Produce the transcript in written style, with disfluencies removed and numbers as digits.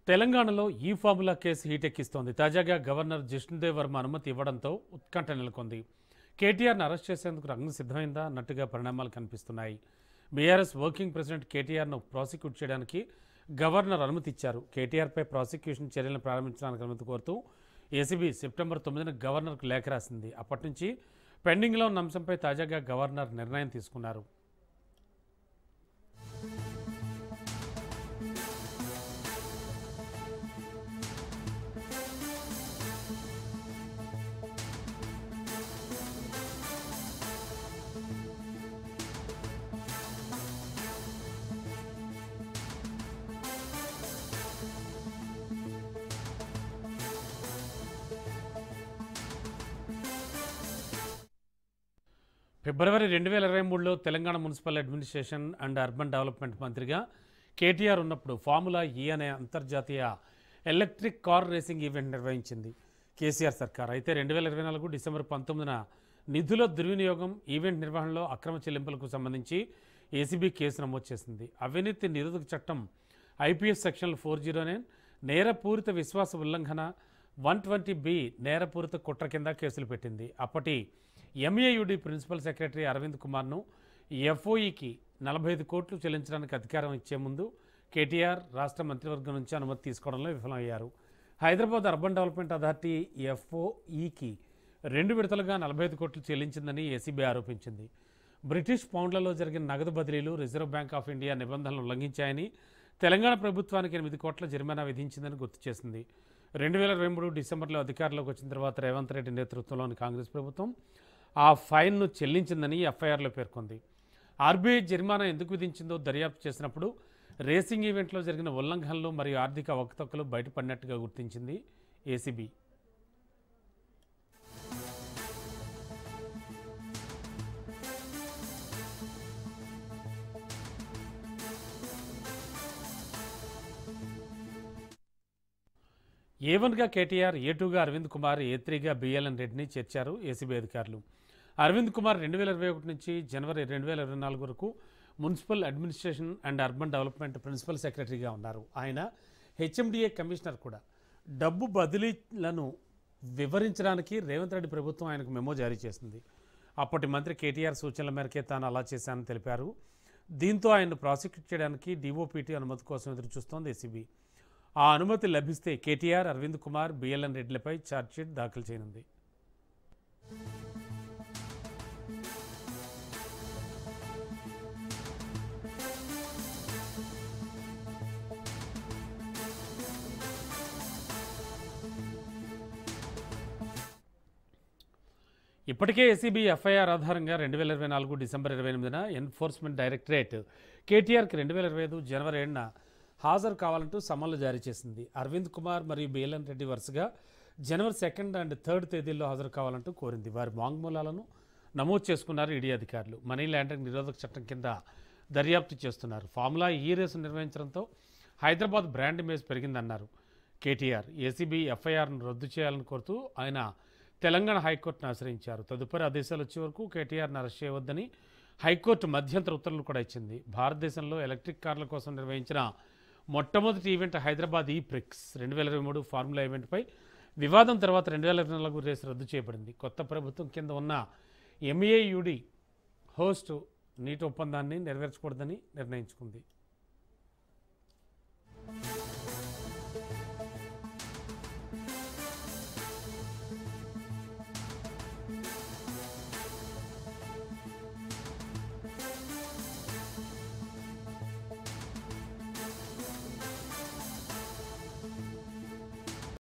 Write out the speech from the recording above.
తెలంగాణలో ఈ formula case హీటెక్కిస్తోంది. తాజాగా గవర్నర్ జిష్ణుదేవ్ వర్మ అనుమతి ఇవ్వడంతో ఉత్కంఠ నెలకొంది. కేటీఆర్ను అరెస్ట్ చేసేందుకు రంగం సిద్ధమైందా అన్నట్టుగా పరిణామాలు కనిపిస్తున్నాయి. బీఆర్ఎస్ వర్కింగ్ ప్రెసిడెంట్ కేటీఆర్ను ప్రాసిక్యూట్ చేయడానికి గవర్నర్ అనుమతి ఇచ్చారు. కేటీఆర్పై ప్రాసిక్యూషన్ చర్యలను ప్రారంభించడానికి అనుమతి కోరుతూ ఏసీబీ సెప్టెంబర్ 9న గవర్నర్కు లేఖ రాసింది. అప్పటి నుంచి పెండింగ్లో ఉన్న అంశంపై తాజాగా గవర్నర్ నిర్ణయం తీసుకున్నారు. ఫిబ్రవరి 2023లో Telangana municipal administration and urban development మంత్రిగా కేటీఆర్ ఉన్నప్పుడు ఫార్ములా ఈ అనే అంతర్జాతీయ ఎలక్ట్రిక్ కార్ రేసింగ్ ఈవెంట్ నిర్వహించింది కేసీఆర్ సర్కార్. అయితే 2024 డిసెంబర్ 19న నిధుల దుర్వినియోగం, ఈవెంట్ నిర్వహణలో అక్రమ చెల్లింపులకు సంబంధించి ఏసీబీ కేసు నమోదు చేసింది. అవినీతి నిరోధక చట్టం ఐపీఎస్ సెక్షన్లు 409, నేరపూరిత విశ్వాస ఉల్లంఘన 120B నేరపూరిత కుట్ర కింద కేసులు పెట్టింది. అప్పటి ఎంఏయుడి ప్రిన్సిపల్ సెక్రటరీ అరవింద్ కుమార్ను ఎఫ్ఓఈకి 45 కోట్లు చెల్లించడానికి అధికారం ఇచ్చే ముందు కేటీఆర్ రాష్ట్ర మంత్రివర్గం నుంచి అనుమతి తీసుకోవడంలో విఫలమయ్యారు. హైదరాబాద్ అర్బన్ డెవలప్మెంట్ అథారిటీ ఎఫ్ఓఈకి 2 విడతలుగా 45 కోట్లు చెల్లించిందని ఏసీబీ ఆరోపించింది. బ్రిటిష్ పౌండ్లలో జరిగిన నగదు బదిలీలు రిజర్వ్ బ్యాంక్ ఆఫ్ ఇండియా నిబంధనలు ఉల్లంఘించాయని తెలంగాణ ప్రభుత్వానికి 8 కోట్ల జరిమానా విధించిందని గుర్తు చేసింది. 2023 డిసెంబర్లో అధికారంలోకి వచ్చిన తర్వాత రేవంత్ రెడ్డి నేతృత్వంలోని కాంగ్రెస్ ప్రభుత్వం ఆ ఫైన్ను చెల్లించిందని ఎఫ్ఐఆర్లో పేర్కొంది. ఆర్బీఐ జరిమానా ఎందుకు విధించిందో దర్యాప్తు చేసినప్పుడు రేసింగ్ ఈవెంట్లో జరిగిన ఉల్లంఘనలు మరియు ఆర్థిక అవకతవకలు బయటపడినట్టుగా గుర్తించింది ఏసీబీ. ఏ1గా కేటీఆర్, ఏ2గా అరవింద్ కుమార్, ఏ3గా బిఎల్ఎన్ రెడ్డిని చేర్చారు ఏసీబీ అధికారులు. అరవింద్ కుమార్ 2021 నుంచి జనవరి 2024 వరకు municipal administration and urban development principal సెక్రటరీగా ఉన్నారు. ఆయన హెచ్ఎండిఏ కమిషనర్ కూడా. డబ్బు బదిలీలను వివరించడానికి రేవంత్ రెడ్డి ప్రభుత్వం ఆయనకు మెమో జారీ చేసింది. అప్పటి మంత్రి కేటీఆర్ సూచనల మేరకే తాను అలా చేశానని తెలిపారు. దీంతో ఆయన్ను ప్రాసిక్యూట్ చేయడానికి డీఓపీటీ అనుమతి కోసం ఎదురుచూస్తోంది ఏసీబీ. ఆ అనుమతి లభిస్తే కేటీఆర్, అరవింద్ కుమార్, బిఎల్ఎన్ రెడ్డిలపై ఛార్జ్షీట్ దాఖలు చేయనుంది. ఇప్పటికే ఏసీబీ ఎఫ్ఐఆర్ ఆధారంగా 2024 డిసెంబర్ 28న ఎన్ఫోర్స్మెంట్ డైరెక్టరేట్ కేటీఆర్కి 2025 జనవరి 7న హాజరు కావాలంటూ సమన్లు జారీ చేసింది. అరవింద్ కుమార్ మరియు బిఎల్ఎన్ రెడ్డి వరుసగా జనవరి 2 అండ్ 3 తేదీల్లో హాజరు కావాలంటూ కోరింది. వారి వాంగ్మూలాలను నమోదు చేసుకున్నారు ఈడీ అధికారులు. మనీ లాండరింగ్ నిరోధక చట్టం కింద దర్యాప్తు చేస్తున్నారు. ఫార్ములా ఈ రేసు నిర్వహించడంతో హైదరాబాద్ బ్రాండ్ ఇమేజ్ పెరిగిందన్నారు కేటీఆర్. ఏసీబీ ఎఫ్ఐఆర్ను రద్దు చేయాలని కోరుతూ ఆయన తెలంగాణ హైకోర్టును ఆశ్రయించారు. తదుపరి ఆదేశాలు వచ్చే వరకు కేటీఆర్ను అరెస్ట్ చేయవద్దని హైకోర్టు మధ్యంతర ఉత్తర్వులు కూడా ఇచ్చింది. భారతదేశంలో ఎలక్ట్రిక్ కార్ల కోసం నిర్వహించిన మొట్టమొదటి ఈవెంట్ హైదరాబాద్ ఈ-ప్రిక్స్ 2023 ఫార్ములా ఈవెంట్పై వివాదం తర్వాత 2024 రేసు రద్దు చేయబడింది. కొత్త ప్రభుత్వం కింద ఉన్న ఎంఏయుడి హోస్ట్ నీటి ఒప్పందాన్ని నెరవేర్చకూడదని నిర్ణయించుకుంది.